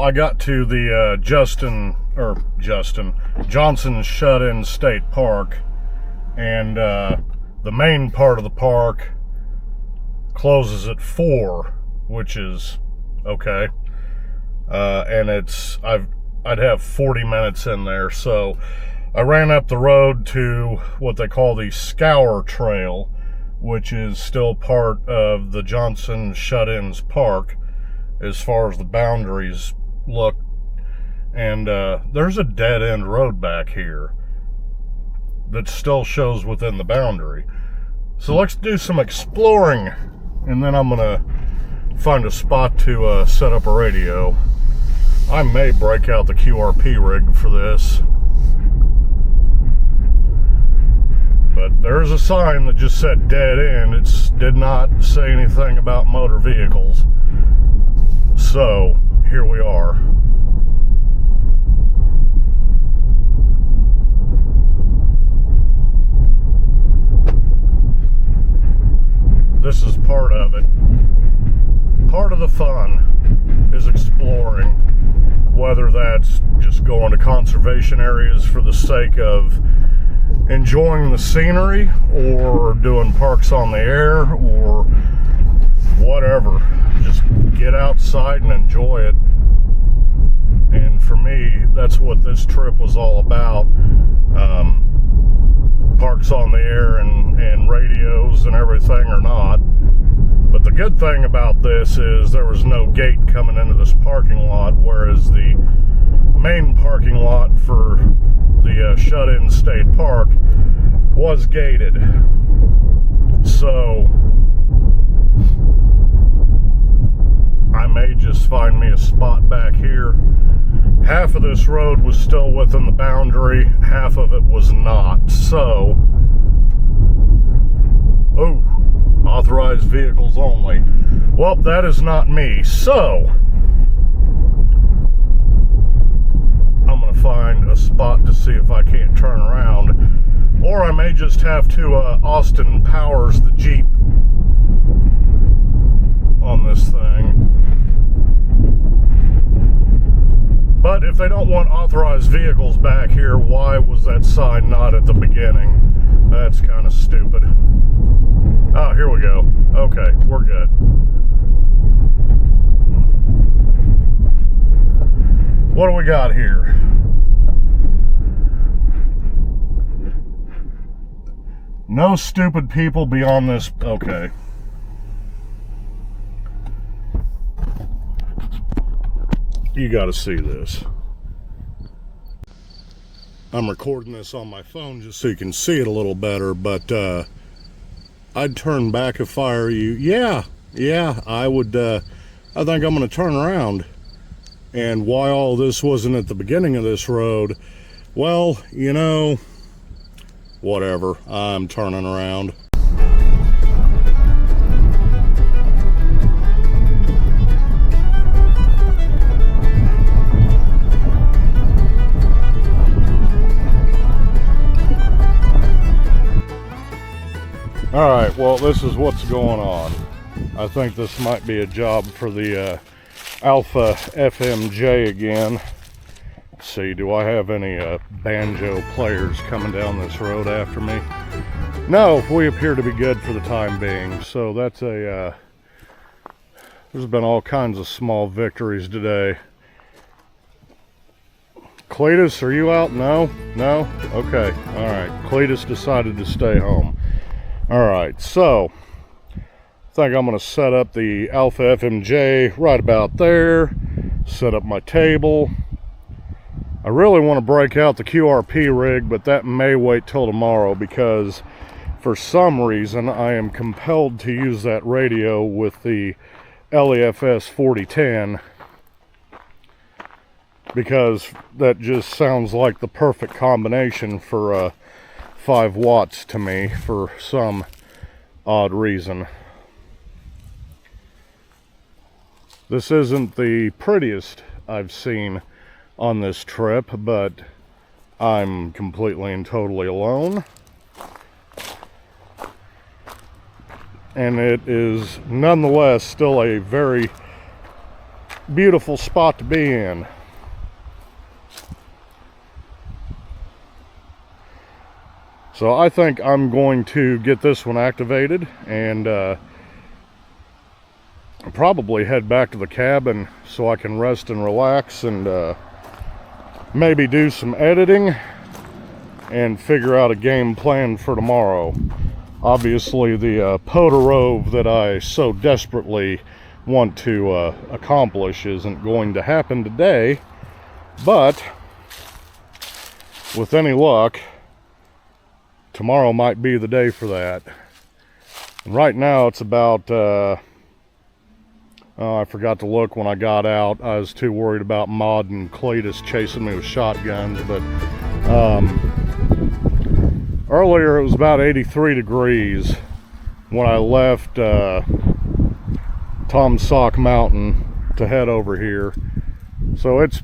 I got to the Johnson Shut-In State Park, and the main part of the park closes at 4, which is okay. And I'd have 40 minutes in there, so I ran up the road to what they call the Scour Trail, which is still part of the Johnson Shut-Ins Park as far as the boundaries look. And there's a dead-end road back here that still shows within the boundary. So let's do some exploring, and then I'm gonna find a spot to set up a radio. I may break out the QRP rig for this, but there's a sign that just said dead end. It did not say anything about motor vehicles. So here we are. This is part of it. Part of the fun is exploring, whether that's just going to conservation areas for the sake of enjoying the scenery, or doing parks on the air, or whatever. Just get outside and enjoy it. And for me, that's what this trip was all about. Parks on the air and radios and everything or not. But the good thing about this is there was no gate coming into this parking lot, whereas the main parking lot for the Shut-In State Park was gated. So I may just find me a spot back here. Half of this road was still within the boundary, half of it was not. So, oh, authorized vehicles only. Well, that is not me. So, I'm going to find a spot to see if I can't turn around. Or I may just have to Austin Powers the Jeep on this thing. But if they don't want authorized vehicles back here, why was that sign not at the beginning? That's kind of stupid. Oh, here we go. Okay, we're good. What do we got here? No stupid people beyond this. Okay. You got to see this. I'm recording this on my phone just so you can see it a little better, but I'd turn back if I were you. Yeah, I would. I think I'm going to turn around. And why all this wasn't at the beginning of this road, well, you know, whatever. I'm turning around. Alright, well, this is what's going on. I think this might be a job for the Alpha FMJ again. Let's see, do I have any banjo players coming down this road after me? No, we appear to be good for the time being. So that's a, there's been all kinds of small victories today. Cletus, are you out? No? No? Okay, alright. Cletus decided to stay home. Alright, so I think I'm going to set up the Alpha FMJ right about there, set up my table. I really want to break out the QRP rig, but that may wait till tomorrow because for some reason I am compelled to use that radio with the LEFS 4010 because that just sounds like the perfect combination for 5 watts to me for some odd reason. This isn't the prettiest I've seen on this trip, but I'm completely and totally alone. And it is nonetheless still a very beautiful spot to be in. So I think I'm going to get this one activated and probably head back to the cabin so I can rest and relax and maybe do some editing and figure out a game plan for tomorrow. Obviously the POTA rove that I so desperately want to accomplish isn't going to happen today, but with any luck, tomorrow might be the day for that. And right now it's about, I forgot to look when I got out. I was too worried about Maud and Cletus chasing me with shotguns, but earlier it was about 83 degrees when I left Tom Sock Mountain to head over here. So it's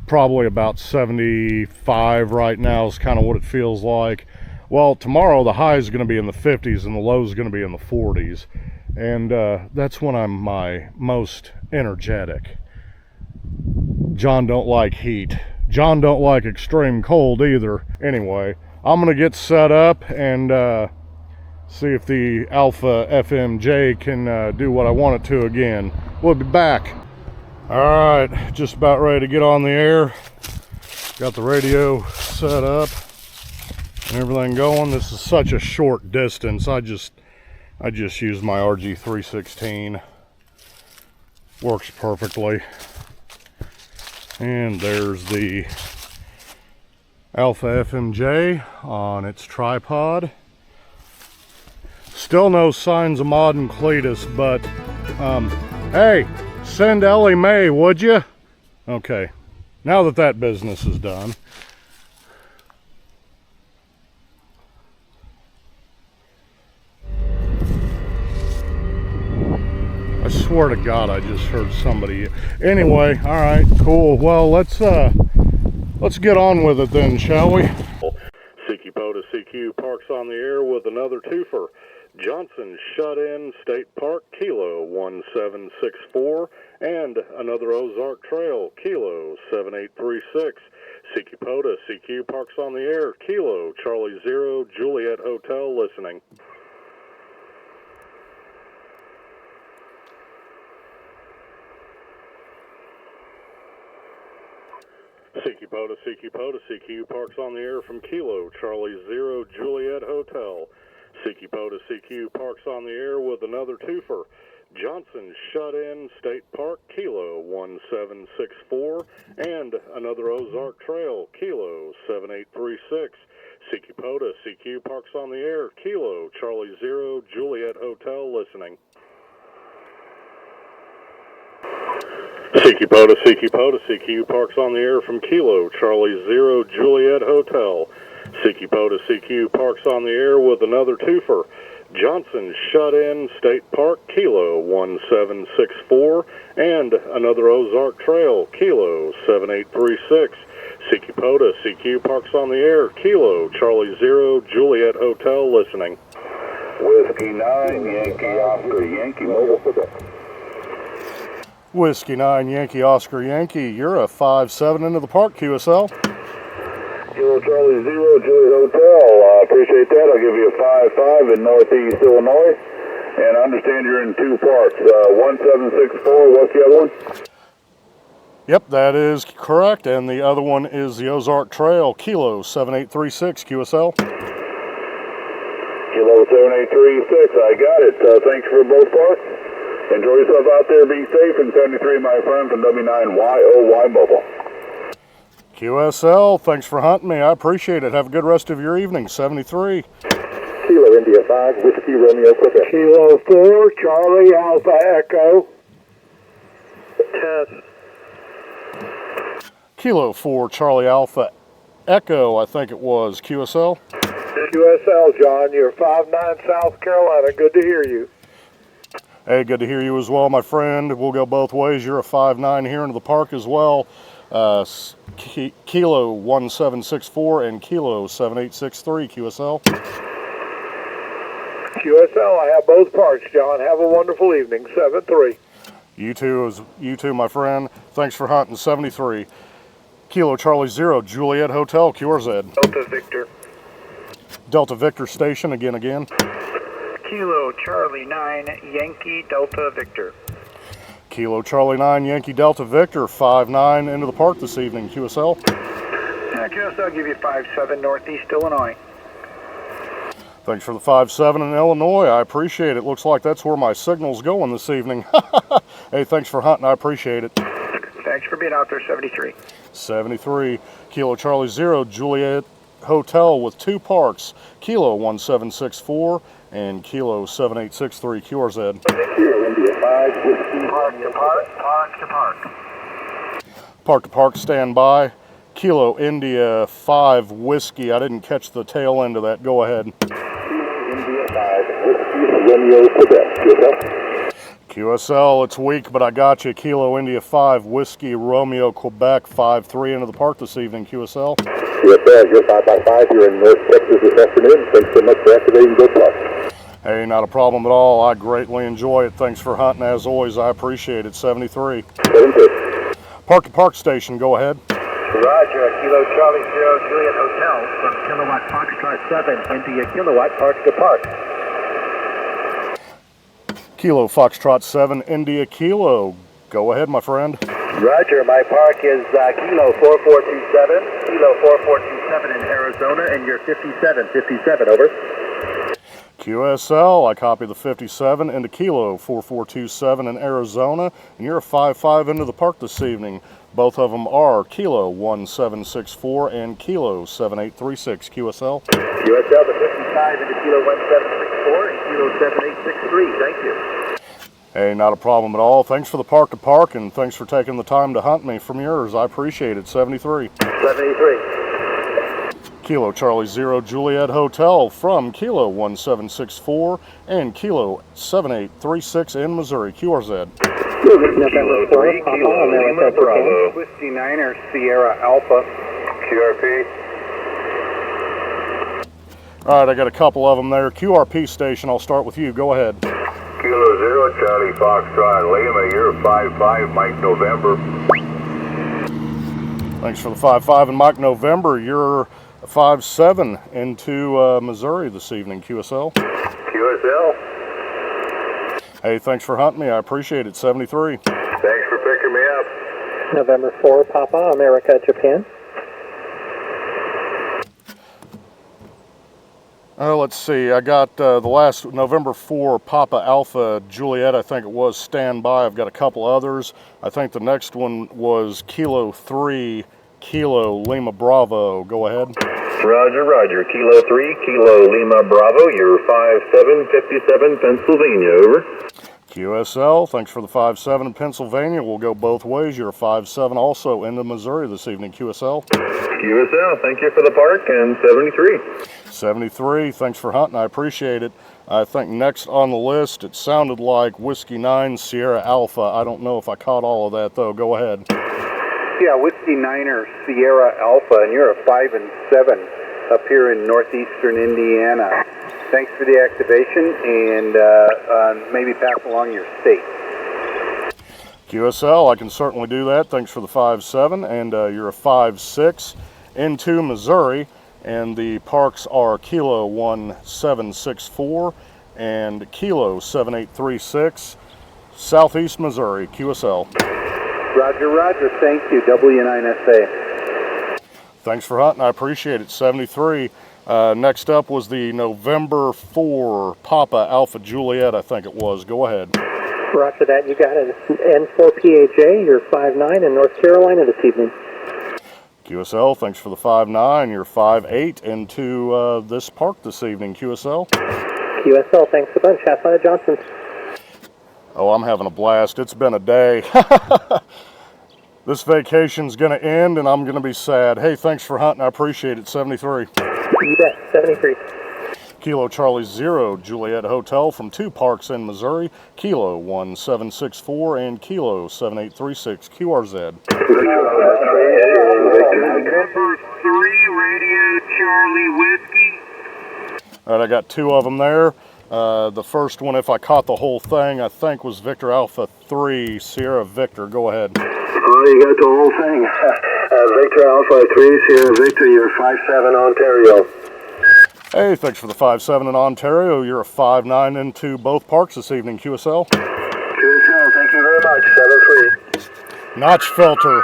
probably about 75 right now is kind of what it feels like. Well, tomorrow the high is going to be in the 50s and the low is going to be in the 40s. And that's when I'm my most energetic. John don't like heat. John don't like extreme cold either. Anyway, I'm going to get set up and see if the Alpha FMJ can do what I want it to again. We'll be back. Alright, just about ready to get on the air. Got the radio set up and everything going. This is such a short distance. I just use my RG316. Works perfectly. And there's the Alpha FMJ on its tripod. Still no signs of Maud and Cletus, but hey, send Ellie Mae, would you? Okay, now that that business is done. I swear to God, I just heard somebody. Anyway, all right, cool. Well, let's get on with it then, shall we? POTA CQ Parks on the air with another twofer. Johnson shut in State Park Kilo 1764 and another Ozark Trail Kilo 7836. POTA CQ Parks on the air Kilo Charlie 0 Juliet Hotel listening. POTA CQ Parks on the air from Kilo Charlie 0 Juliet Hotel. POTA CQ Parks on the air with another twofer. Johnson shut in State Park Kilo 1764 and another Ozark Trail Kilo 7836. POTA CQ Parks on the air Kilo Charlie 0 Juliet Hotel listening. POTA CQ Parks on the air from Kilo Charlie 0 Juliet Hotel. POTA CQ Parks on the air with another twofer. Johnson shut in State Park Kilo 1764 and another Ozark Trail Kilo 7836. POTA CQ Parks on the air Kilo Charlie 0 Juliet Hotel listening. Whiskey 9 Yankee Oscar Yankee mobile. Whiskey 9 Yankee Oscar Yankee, you're a 5-7 into the park, QSL. Kilo Charlie 0 Juliet Hotel, appreciate that. I'll give you a 5-5 in Northeast Illinois. And I understand you're in two parks, 1764, what's the other one? Yep, that is correct. And the other one is the Ozark Trail, Kilo 7836, QSL. Kilo 7836, I got it. Thanks for both parks. Enjoy yourself out there, be safe, and 73, my friend, from W9YOY Mobile. QSL, thanks for hunting me. I appreciate it. Have a good rest of your evening. 73. Kilo India 5, Whiskey Romeo Quebec. Kilo 4, Charlie Alpha Echo. Test. Kilo 4, Charlie Alpha Echo, I think it was. QSL. QSL, John, you're 5-9 South Carolina. Good to hear you. Hey, good to hear you as well, my friend. We'll go both ways. You're a 5-9 here into the park as well. Kilo 1764 and Kilo 7863, QSL. QSL, I have both parts, John. Have a wonderful evening. 7-3. You too, my friend. Thanks for hunting. 73. Kilo Charlie 0, Juliet Hotel, QRZ. Delta Victor. Delta Victor Station, again. Kilo Charlie 9, Yankee Delta Victor. Kilo Charlie 9, Yankee Delta Victor, 5-9 into the park this evening, QSL. QSL, I'll give you 5-7 Northeast Illinois. Thanks for the 5-7 in Illinois. I appreciate it. Looks like that's where my signal's going this evening. Hey, thanks for hunting. I appreciate it. Thanks for being out there, 73. 73. Kilo Charlie 0, Juliet Hotel with 2 parks. Kilo 1764 and Kilo 7863 QRZ. Park to park. Park to park, stand by. Kilo India 5 Whiskey. I didn't catch the tail end of that. Go ahead. India 5 Whiskey Romeo Quebec. QSL, it's weak, but I got you. Kilo India 5 Whiskey Romeo Quebec 5-3 into the park this evening, QSL. QSL, you're 5x5. You're in North Texas this afternoon. Thanks so much for activating Go Plus. Hey, not a problem at all. I greatly enjoy it. Thanks for hunting. As always, I appreciate it. 73. 73. Park to park station, go ahead. Roger, Kilo Charlie 0, Juliet Hotel from Kilowatt Foxtrot 7, India Kilowatt Park to Park. Kilo Foxtrot 7, India Kilo. Go ahead, my friend. Roger, my park is Kilo 4427, Kilo 4427 in Arizona, and you're 57, over. QSL, I copy the 57 into Kilo 4427 in Arizona, and you're a 5-5 into the park this evening. Both of them are Kilo 1764 and Kilo 7836 QSL. QSL, the 55 into Kilo 1764 and Kilo 7863, thank you. Hey, not a problem at all. Thanks for the park to park, and thanks for taking the time to hunt me from yours. I appreciate it. 73. 73. Kilo Charlie 0, Juliet Hotel from Kilo 1764 and Kilo 7836 in Missouri, QRZ. Kilo 3, Kilo Lima Bravo. Whiskey 9er, Sierra Alpha. QRP. All right, I got a couple of them there. QRP station, I'll start with you. Go ahead. Kilo 0, Charlie Foxtrot Lima. You're 5-5, Mike November. Thanks for the 5-5 and Mike November. You're 5-7 into Missouri this evening, QSL. QSL. Hey, thanks for hunting me. I appreciate it. 73. Thanks for picking me up. November 4, Papa, America, Japan. Let's see. I got the last November 4 Papa Alpha Juliet, I think it was, standby. I've got a couple others. I think the next one was Kilo 3 Kilo Lima Bravo. Go ahead. Roger. Kilo 3, Kilo Lima Bravo. You're 5-7, 57, Pennsylvania, over. QSL, thanks for the 5-7 in Pennsylvania. We'll go both ways. You're 5-7 also into Missouri this evening, QSL. QSL, thank you for the park, and 73. 73, thanks for hunting. I appreciate it. I think next on the list, it sounded like Whiskey 9 Sierra Alpha. I don't know if I caught all of that, though. Go ahead. Yeah, Whiskey 9er, Sierra Alpha, and you're a 5-7 up here in northeastern Indiana. Thanks for the activation, and maybe pass along your state. QSL, I can certainly do that. Thanks for the 5-7, and you're a 5-6 into Missouri, and the parks are Kilo 1764 and Kilo 7836, Southeast Missouri, QSL. Roger, thank you, W9SA. Thanks for hunting, I appreciate it. 73. Next up was the November 4 Papa Alpha Juliet, I think it was. Go ahead. Roger that. You got it. N4PAJ. You're 5-9 in North Carolina this evening. QSL, thanks for the 5-9. You're 5-8 into this park this evening, QSL. QSL, thanks a bunch. Have fun at Johnson's. Oh, I'm having a blast. It's been a day. This vacation's going to end, and I'm going to be sad. Hey, thanks for hunting. I appreciate it. 73. You bet. 73. Kilo Charlie 0, Juliet Hotel from 2 parks in Missouri, Kilo 1764 and Kilo 7836, QRZ. Number 3, Radio Charlie Whiskey. All right, I got 2 of them there. The first one, if I caught the whole thing, I think was Victor Alpha 3, Sierra Victor. Go ahead. You got the whole thing. Victor Alpha 3, Sierra Victor, you're 5-7 Ontario. Hey, thanks for the 5-7 in Ontario. You're a 5-9 into both parks this evening, QSL. QSL, thank you very much. 7-3. Notch filter.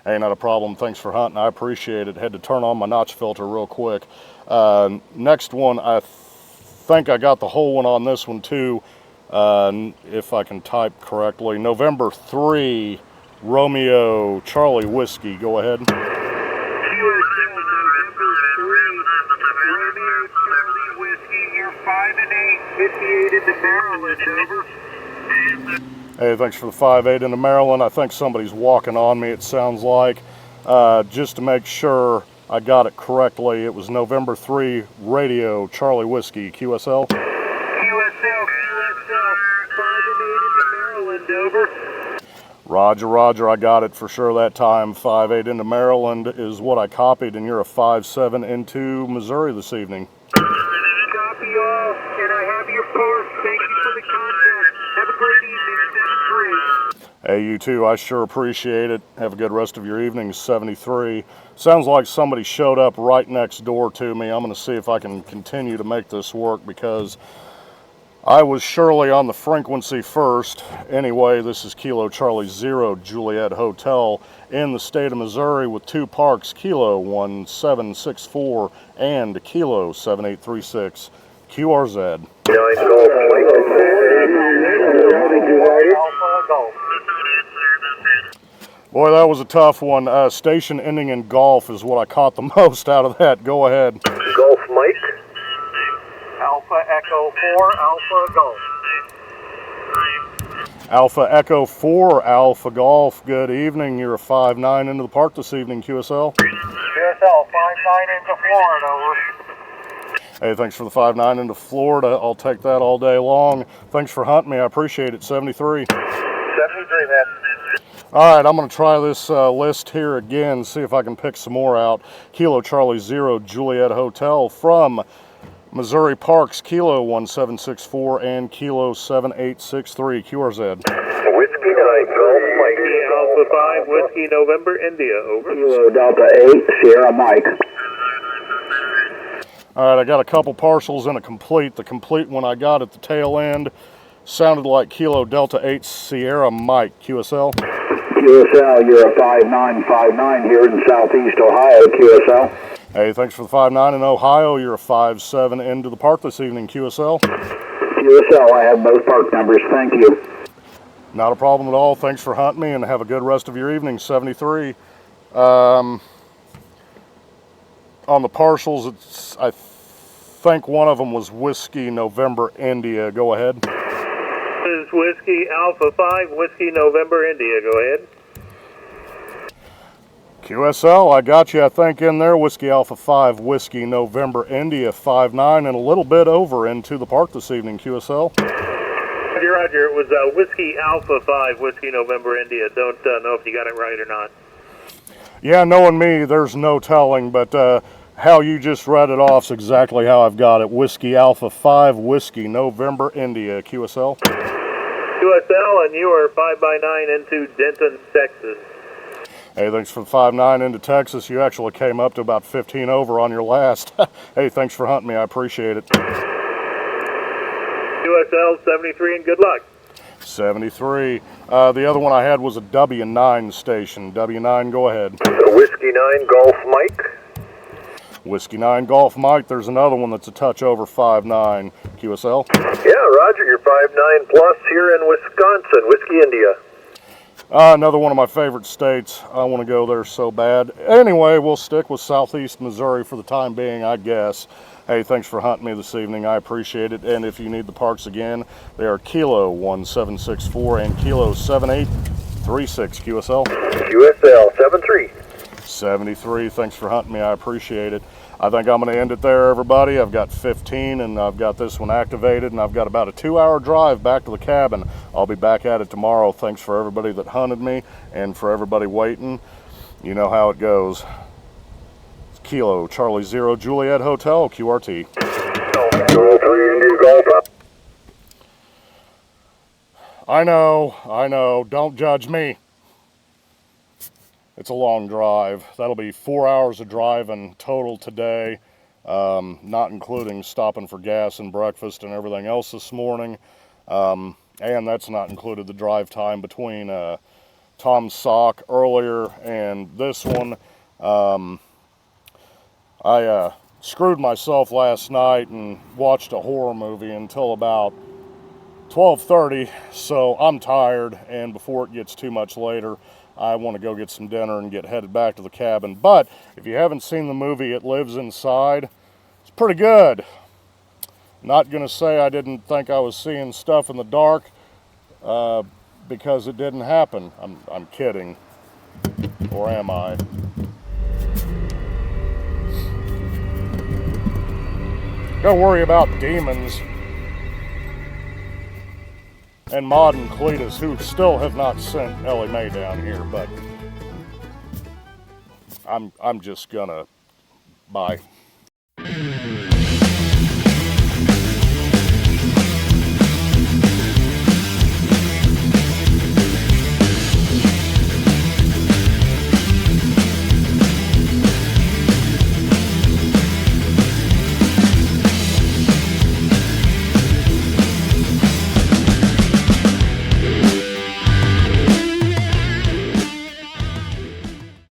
Hey, not a problem. Thanks for hunting. I appreciate it. Had to turn on my notch filter real quick. Next one, I think I got the whole one on this one too, if I can type correctly. November 3, Romeo Charlie Whiskey. Go ahead. Hey, thanks for the 5-8 into Maryland. I think somebody's walking on me, it sounds like. Just to make sure I got it correctly, it was November 3, Radio Charlie Whiskey, QSL. QSL, 5-8 into Maryland, over. Roger, roger, I got it for sure that time. 5-8 into Maryland is what I copied, and you're a 5-7 into Missouri this evening. Copy all, and I have your park. Thank you for the contact. Have a great evening, 7-3. Hey, you too. I sure appreciate it. Have a good rest of your evening, 73. Sounds like somebody showed up right next door to me. I'm going to see if I can continue to make this work because I was surely on the frequency first. Anyway, this is Kilo Charlie 0 Juliet Hotel in the state of Missouri with two parks, Kilo 1764 and Kilo 7836, QRZ. Boy, that was a tough one. Station ending in golf is what I caught the most out of that. Go ahead. Golf Mike. Alpha Echo 4, Alpha Golf. Alpha Echo 4, Alpha Golf. Good evening. You're a 5-9 into the park this evening, QSL. QSL, 5-9 into Florida, over. Hey, thanks for the 5-9 into Florida. I'll take that all day long. Thanks for hunting me. I appreciate it. 73. 73, man. All right, I'm going to try this list here again, see if I can pick some more out. Kilo Charlie 0 Juliet Hotel from Missouri Parks, Kilo 1764 and Kilo 7863, QRZ. Whiskey 9, Golf Mike. Alpha 5, Whiskey November, India, over. Kilo Delta 8, Sierra Mike. All right, I got a couple partials and a complete. The complete one I got at the tail end sounded like Kilo Delta 8 Sierra Mike, QSL. QSL, you're a 5-9 here in southeast Ohio, QSL. Hey, thanks for the 5-9 in Ohio. You're a 5-7 into the park this evening, QSL. QSL, I have both park numbers, thank you. Not a problem at all. Thanks for hunting me and have a good rest of your evening, 73. On the partials, I think one of them was Whiskey November India. Go ahead. This is Whiskey Alpha 5, Whiskey November, India, go ahead. QSL, I got you, I think, in there. Whiskey Alpha 5, Whiskey November India, 5-9, and a little bit over into the park this evening, QSL. Roger, it was Whiskey Alpha 5, Whiskey November, India. Don't know if you got it right or not. Yeah, knowing me, there's no telling, but how you just read it off is exactly how I've got it. Whiskey Alpha 5, Whiskey November India, QSL. QSL, and you are 5x9 into Denton, Texas. Hey, thanks for the 5-9 into Texas. You actually came up to about 15 over on your last. Hey, thanks for hunting me. I appreciate it. QSL 73 and good luck. 73. The other one I had was a W9 station. W9, go ahead. Whiskey 9, Golf Mike. Whiskey 9 Golf Mike. There's another one that's a touch over 5-9. QSL. Yeah, Roger, you're 5-9 plus here in Wisconsin, Whiskey India. Another one of my favorite states. I want to go there so bad. Anyway, we'll stick with southeast Missouri for the time being, I guess. Hey, thanks for hunting me this evening. I appreciate it. And if you need the parks again, they are Kilo 1764 and Kilo 7836. QSL. QSL 73. 73. Thanks for hunting me. I appreciate it. I think I'm going to end it there, everybody. I've got 15, and I've got this one activated, and I've got about a 2-hour drive back to the cabin. I'll be back at it tomorrow. Thanks for everybody that hunted me and for everybody waiting. You know how it goes. It's Kilo Charlie 0 Juliet Hotel, QRT. Kilo 3 India Golf. I know, don't judge me. It's a long drive. That'll be 4 hours of driving total today, not including stopping for gas and breakfast and everything else this morning. And that's not included the drive time between Tom's sock earlier and this one. I screwed myself last night and watched a horror movie until about 12:30, so I'm tired, and before it gets too much later, I want to go get some dinner and get headed back to the cabin. But if you haven't seen the movie It Lives Inside, it's pretty good. Not gonna say I didn't think I was seeing stuff in the dark because it didn't happen. I'm kidding, or am I? Don't worry about demons. And Maud and Cletus, who still have not sent Ellie Mae down here, but I'm just gonna bye.